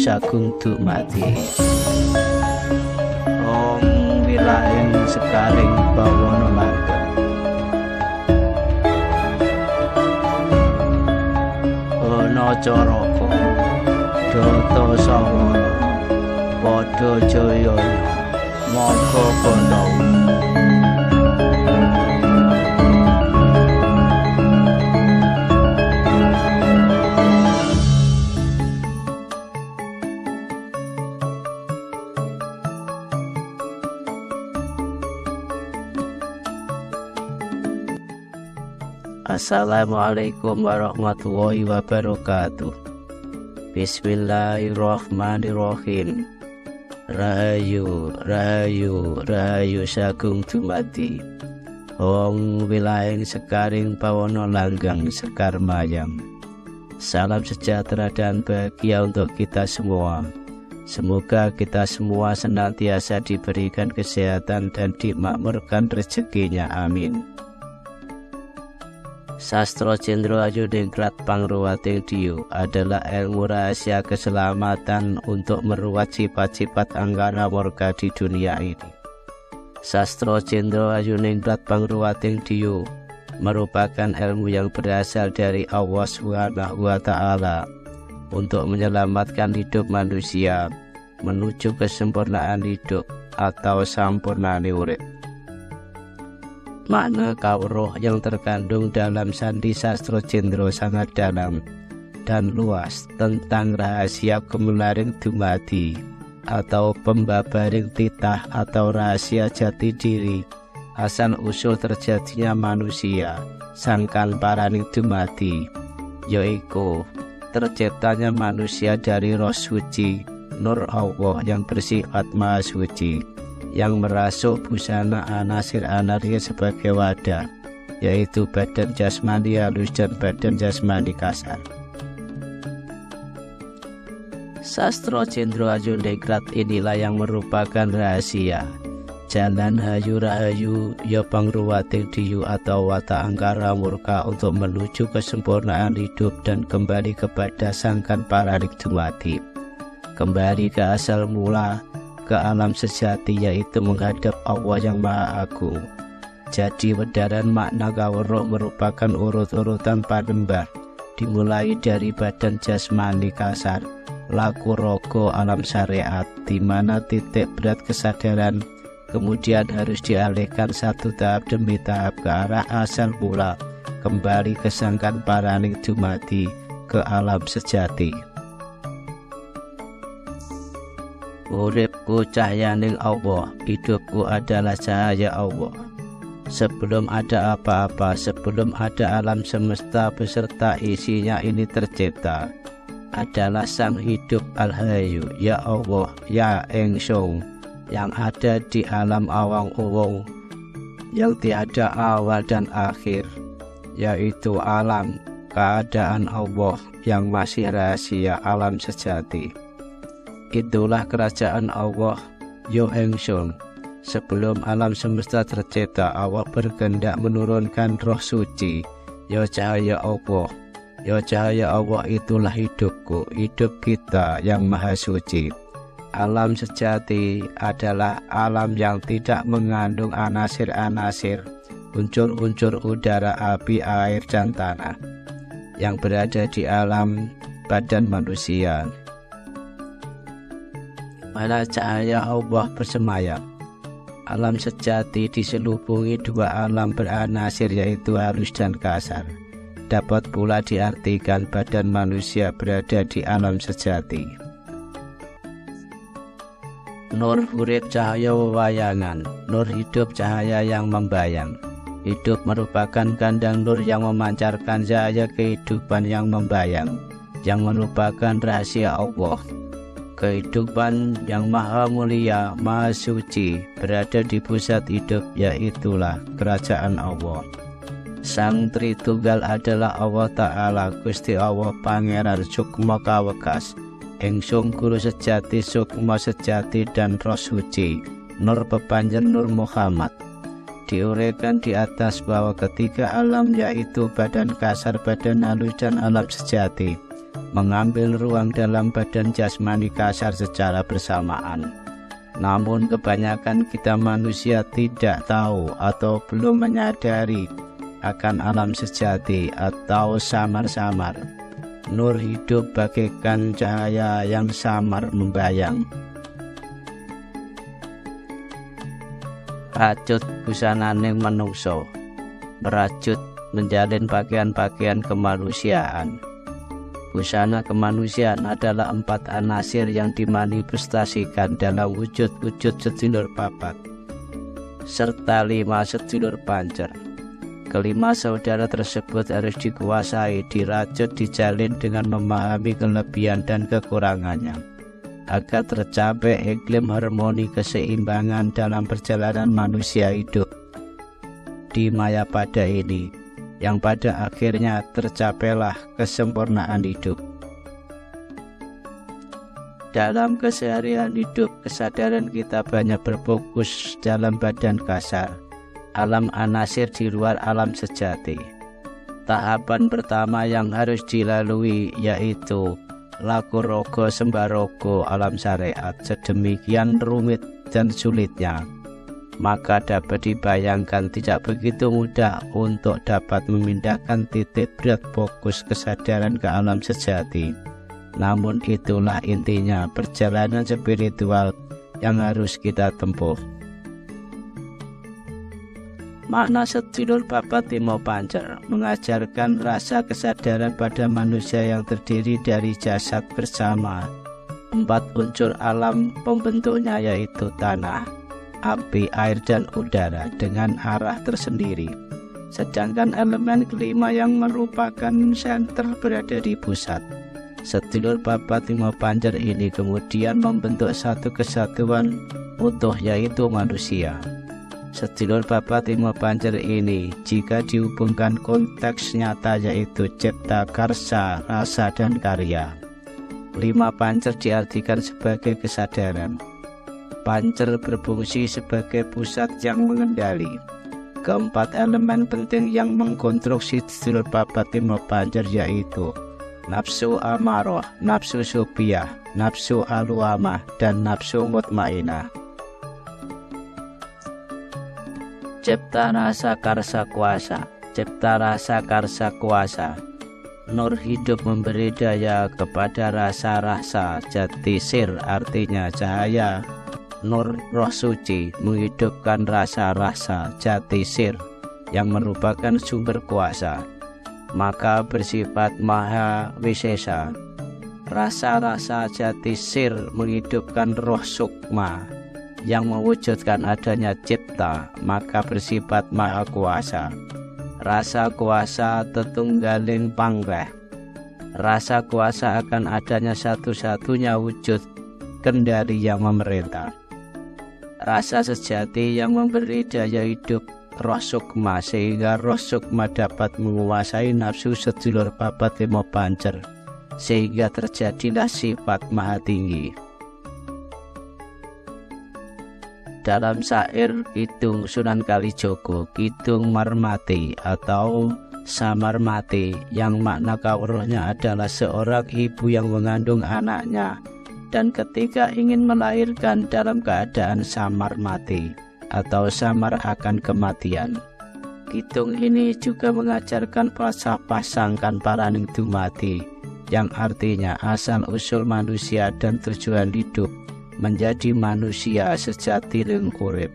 sagung dumadi Om wilayah sekaring bawana langgeng ana caraka Data Sawana padha jayana monggo kono Assalamualaikum warahmatullahi wabarakatuh. Bismillahirrahmanirrahim. Rahayu, rahayu, rahayu sagung dumadi Wong wilayah sekaring bawana langgang sekar mayang. Salam sejahtera dan bahagia untuk kita semua. Semoga kita semua senantiasa diberikan kesehatan dan dimakmurkan rezekinya, amin. Sastra Cendro Ayuningrat Pangruwating Diyu adalah ilmu rahasia keselamatan untuk meruat sifat-sifat anggara murka di dunia ini. Sastra Cendro Ayuningrat Pangruwating Diyu merupakan ilmu yang berasal dari Allah SWT untuk menyelamatkan hidup manusia menuju kesempurnaan hidup atau sampurnane urip. Makna kawruh yang terkandung dalam sandi sastra Cendro sangat dalam dan luas tentang rahasia kemularing dumadi atau pembabaring titah atau rahasia jati diri asal usul terjadinya manusia sangkan paraning dumadi, yaitu terciptanya manusia dari roh suci nur Allah yang bersifat maha suci yang merasuk busana anasir anarya sebagai wadah, yaitu badan jasmani halus dan badan jasmani kasar. Sastra Cendro Ayuningrat inilah yang merupakan rahasia jalan hayu rahayu ya pangruwating diyu atau watak angkara murka untuk menuju kesempurnaan hidup dan kembali kepada sangkan paraning dumadi, kembali ke asal mula, ke alam sejati, yaitu menghadap Allah yang Maha Agung. Jadi wedaran makna kawruh merupakan urut-urutan panembar, dimulai dari badan jasmani kasar, laku rogo alam syariat, di mana titik berat kesadaran kemudian harus dialihkan satu tahap demi tahap ke arah asal mula, kembali ke sangkan paraning dumadi, ke alam sejati. Uripku cahyaning Allah, hidupku adalah cahaya Allah. Sebelum ada apa-apa, sebelum ada alam semesta beserta isinya ini tercipta, adalah sang hidup al-hayu, ya Allah, ya Engsun, yang ada di alam awang-uwung, yang tiada awal dan akhir, yaitu alam keadaan Allah yang masih rahasia alam sejati. Itulah kerajaan Allah, Yo Engsun. Sebelum alam semesta tercipta, Allah berkehendak menurunkan roh suci, Yo cahaya Allah. Yo cahaya Allah itulah hidupku, hidup kita yang maha suci. Alam sejati adalah alam yang tidak mengandung anasir-anasir, unsur-unsur udara, api, air, dan tanah, yang berada di alam badan manusia. Mana cahaya Allah bersemayam. Alam sejati diselubungi dua alam beranasir, yaitu halus dan kasar. Dapat pula diartikan badan manusia berada di alam sejati. Nur urip cahaya wewayangan, nur hidup cahaya yang membayang. Hidup merupakan kandang nur yang memancarkan cahaya kehidupan yang membayang, yang merupakan rahasia Allah. Kehidupan yang maha mulia, maha suci, berada di pusat hidup, yaitulah kerajaan Allah. Sang Tritunggal adalah Allah Ta'ala, Gusti Allah Pangeran Sukma Kawekas, Engsun Guru Sejati, Sukma Sejati, dan Roh Suci, Nur Pepanjen Nur Muhammad. Diuraikan di atas bahwa ketiga alam, yaitu badan kasar, badan halus, dan alam sejati, mengambil ruang dalam badan jasmani kasar secara bersamaan. Namun kebanyakan kita manusia tidak tahu atau belum menyadari akan alam sejati atau samar-samar. Nur hidup bagaikan cahaya yang samar membayang. Rajut busanane manungsa, merajut menjalin pakaian-pakaian kemanusiaan. Busana kemanusiaan adalah 4 anasir yang dimanifestasikan dalam wujud-wujud sedulur papat, serta 5 sedulur pancer. Kelima saudara tersebut harus dikuasai, dirajut, dijalin dengan memahami kelebihan dan kekurangannya, agar tercapai iklim harmoni keseimbangan dalam perjalanan manusia hidup di Mayapada ini, yang pada akhirnya tercapailah kesempurnaan hidup. Dalam keseharian hidup, kesadaran kita banyak berfokus dalam badan kasar, alam anasir di luar alam sejati. Tahapan pertama yang harus dilalui yaitu laku rogo sembarogo alam syariat, sedemikian rumit dan sulitnya, maka dapat dibayangkan tidak begitu mudah untuk dapat memindahkan titik berat fokus kesadaran ke alam sejati. Namun itulah intinya perjalanan spiritual yang harus kita tempuh. Makna sedulur papat Timo Pancer mengajarkan rasa kesadaran pada manusia yang terdiri dari jasad bersama 4 unsur alam pembentuknya, yaitu tanah, api, air, dan udara dengan arah tersendiri. Sedangkan elemen kelima yang merupakan senter berada di pusat. Sedulur papat Timo Pancer ini kemudian membentuk satu kesatuan utuh, yaitu manusia. Sedulur papat Timo Pancer ini jika dihubungkan konteks nyata, yaitu cipta, karsa, rasa, dan karya. 5 pancer diartikan sebagai kesadaran. Pancer berfungsi sebagai pusat yang mengendali. Keempat elemen penting yang mengkonstruksi sedulur papat Timo Pancer yaitu nafsu amarah, nafsu subiyah, nafsu alwamah, dan nafsu mutmainah. Cipta rasa karsa kuasa, cipta rasa karsa kuasa. Nur hidup memberi daya kepada rasa-rasa, jati sir artinya cahaya. Nur roh suci menghidupkan rasa-rasa, jati sir yang merupakan sumber kuasa, maka bersifat maha wisesa. Rasa-rasa jati sir menghidupkan roh sukma yang mewujudkan adanya cipta, maka bersifat maha kuasa. Rasa kuasa tetunggaling pangreh. Rasa kuasa akan adanya satu-satunya wujud kendali yang memerintah. Rasa sejati yang memberi daya hidup roh sukma, sehingga roh sukma dapat menguasai nafsu sedulur papat Timo Pancer, sehingga terjadilah sifat maha tinggi. Dalam syair Kidung Sunan Kalijogo, Kidung Marmati atau Samarmati, yang makna kawruhnya adalah seorang ibu yang mengandung anaknya dan ketika ingin melahirkan dalam keadaan samar mati atau samar akan kematian. Kidung ini juga mengajarkan falsafah sangkan paraning dumati, yang artinya asal usul manusia dan tujuan hidup menjadi manusia sejati ring urip.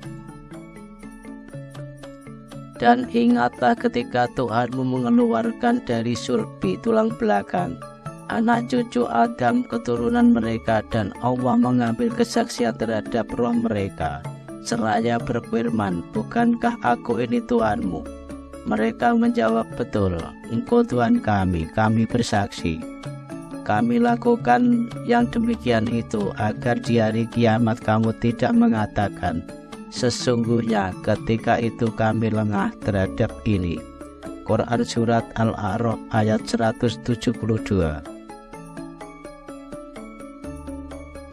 Dan ingatlah ketika Tuhanmu mengeluarkan dari surpi tulang belakang anak cucu Adam keturunan mereka, dan Allah mengambil kesaksian terhadap roh mereka seraya berfirman, bukankah aku ini Tuhanmu? Mereka menjawab, betul, engkau Tuhan kami bersaksi. Kami lakukan yang demikian itu agar di hari kiamat kamu tidak mengatakan, sesungguhnya ketika itu kami lengah terhadap ini. Quran Surat Al-A'raf ayat 172.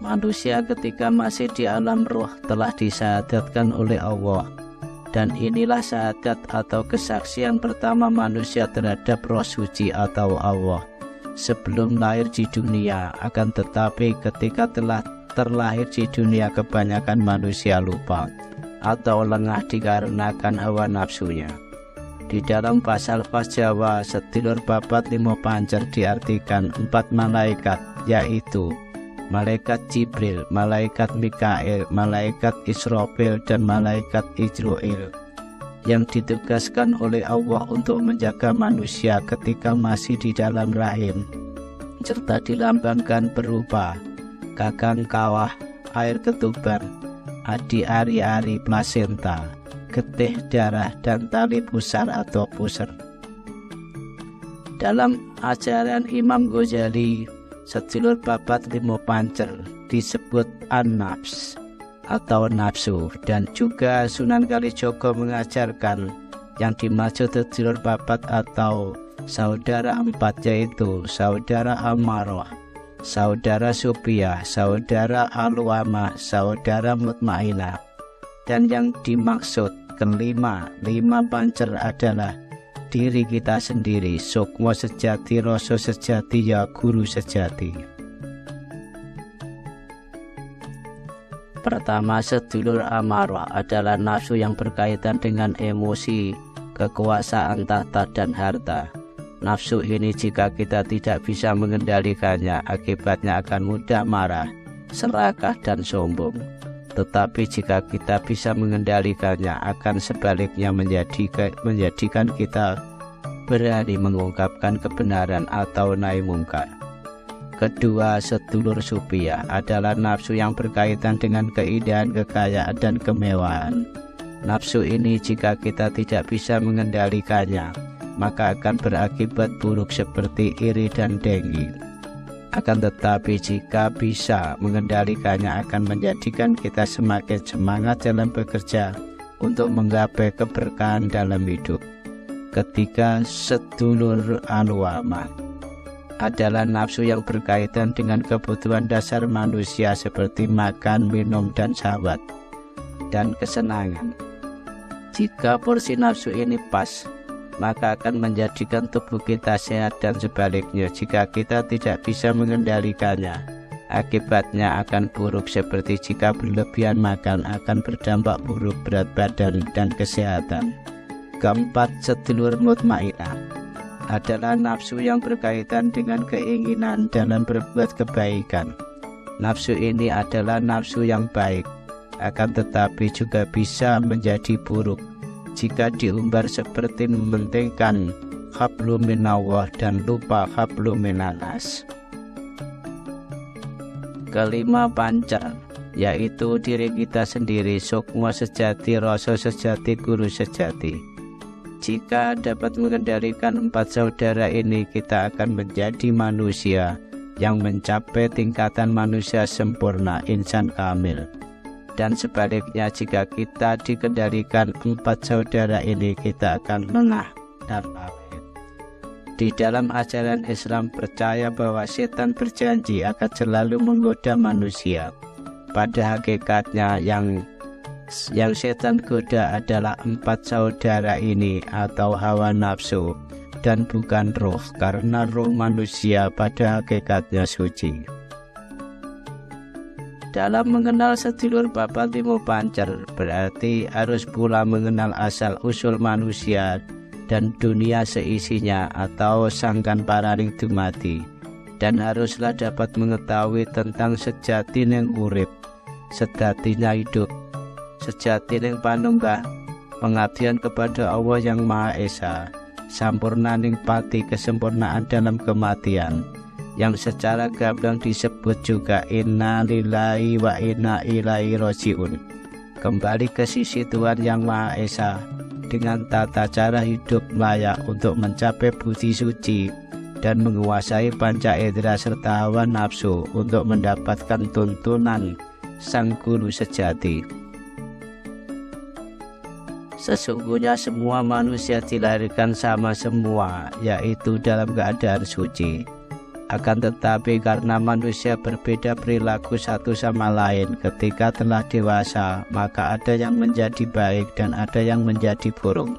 Manusia ketika masih di alam roh telah disyahadatkan oleh Allah, dan inilah syahadat atau kesaksian pertama manusia terhadap roh suci atau Allah. sebelum lahir di dunia, akan tetapi ketika telah terlahir di dunia kebanyakan manusia lupa atau lengah dikarenakan hawa nafsunya. Di dalam pasal Jawa, sedulur babat limo pancer diartikan 4 malaikat, yaitu malaikat Jibril, malaikat Mikail, malaikat Israfil, dan malaikat Ijroil, yang ditugaskan oleh Allah untuk menjaga manusia ketika masih di dalam rahim, serta dilambangkan berupa gagang kawah, air ketuban, adi ari-ari plasenta, getih darah, dan tali pusar atau puser. Dalam ajaran Imam Ghazali, sedulur babat limo pancer disebut an-nafs atau nafsu, dan juga Sunan Kalijogo mengajarkan yang dimaksud sedulur babat atau saudara 4, yaitu saudara amarah, saudara supiah, saudara alwamah, saudara mutmainah. Dan yang dimaksud kelima, 5 pancer adalah diri kita sendiri, sukma sejati, rasa sejati, ya guru sejati. Pertama, sedulur amarah adalah nafsu yang berkaitan dengan emosi, kekuasaan, tahta, dan harta. Nafsu ini jika kita tidak bisa mengendalikannya, akibatnya akan mudah marah, serakah, dan sombong. Tetapi jika kita bisa mengendalikannya, akan sebaliknya menjadikan kita berani mengungkapkan kebenaran atau nahi mungkar. Kedua, sedulur supiah adalah nafsu yang berkaitan dengan keindahan, kekayaan, dan kemewahan. Nafsu ini jika kita tidak bisa mengendalikannya, maka akan berakibat buruk seperti iri dan dengki. Akan tetapi jika bisa mengendalikannya, akan menjadikan kita semakin semangat dalam bekerja untuk menggapai keberkahan dalam hidup. Ketiga, sedulur alwamah adalah nafsu yang berkaitan dengan kebutuhan dasar manusia seperti makan, minum, dan syahwat, dan kesenangan. Jika porsi nafsu ini pas, maka akan menjadikan tubuh kita sehat, dan sebaliknya jika kita tidak bisa mengendalikannya, akibatnya akan buruk seperti jika berlebihan makan akan berdampak buruk berat badan dan kesehatan. Keempat, sedulur mutmainah adalah nafsu yang berkaitan dengan keinginan dalam berbuat kebaikan. Nafsu ini adalah nafsu yang baik, akan tetapi juga bisa menjadi buruk jika diumbar seperti mementingkan hablum minallah dan lupa hablum minanas. Kelima, pancer, yaitu diri kita sendiri, sukma sejati, rasa sejati, guru sejati. Jika dapat mengendalikan 4 saudara ini, kita akan menjadi manusia yang mencapai tingkatan manusia sempurna, insan kamil. Dan sebaliknya jika kita dikendalikan 4 saudara ini, kita akan lengah dan lalai. Di dalam ajaran Islam percaya bahwa setan berjanji akan selalu menggoda manusia. Pada hakikatnya yang setan goda adalah 4 saudara ini atau hawa nafsu, dan bukan roh, karena roh manusia pada hakikatnya suci. Dalam mengenal sedulur babat limo pancer, berarti harus pula mengenal asal-usul manusia dan dunia seisinya atau sangkan paraning dumadi, dan haruslah dapat mengetahui tentang sejati ning urip, sejatinya hidup, sejati ning panunggah, pengabdian kepada Allah yang Maha Esa, sampurna ning pati, kesempurnaan dalam kematian, yang secara gamblang disebut juga inna lillahi wa inna ilaihi rajiun, kembali ke sisi Tuhan yang Maha Esa dengan tata cara hidup layak untuk mencapai budi suci dan menguasai panca indera serta hawa nafsu untuk mendapatkan tuntunan sang guru sejati. Sesungguhnya semua manusia dilahirkan sama semua, yaitu dalam keadaan suci. Akan tetapi karena manusia berbeda perilaku satu sama lain, ketika telah dewasa, maka ada yang menjadi baik dan ada yang menjadi buruk.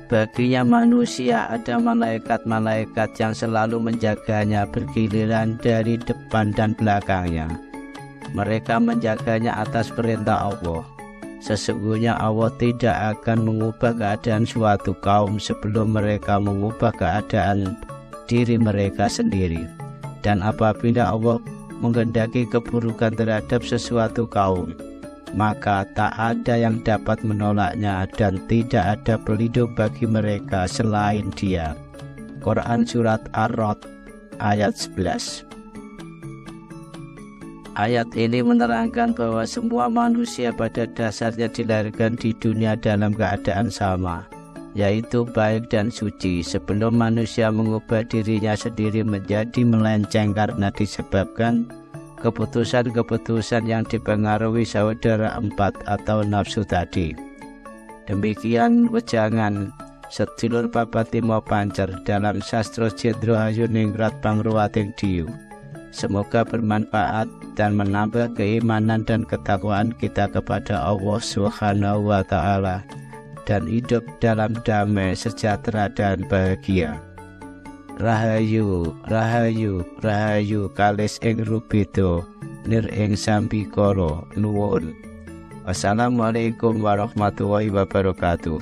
Baginya manusia ada malaikat-malaikat yang selalu menjaganya bergiliran dari depan dan belakangnya. Mereka menjaganya atas perintah Allah. Sesungguhnya Allah tidak akan mengubah keadaan suatu kaum sebelum mereka mengubah keadaan diri mereka sendiri. Dan apabila Allah menghendaki keburukan terhadap sesuatu kaum, maka tak ada yang dapat menolaknya dan tidak ada pelindung bagi mereka selain Dia. Quran Surat Ar-Ra'd ayat 11. Ayat ini menerangkan bahwa semua manusia pada dasarnya dilahirkan di dunia dalam keadaan sama, yaitu baik dan suci, sebelum manusia mengubah dirinya sendiri menjadi melenceng karena disebabkan keputusan-keputusan yang dipengaruhi saudara empat atau nafsu tadi. Demikian wejangan sedulur papat limo pancer dalam Sastra Jendro Hayuningrat Pangruwating Diyu. Semoga bermanfaat dan menambah keimanan dan ketakwaan kita kepada Allah Subhanahu wa Ta'ala, dan hidup dalam damai, sejahtera dan bahagia. Rahayu, rahayu, rahayu kalis ing rubeda nir ing sambikara nuwun. Wassalamualaikum warahmatullahi wabarakatuh.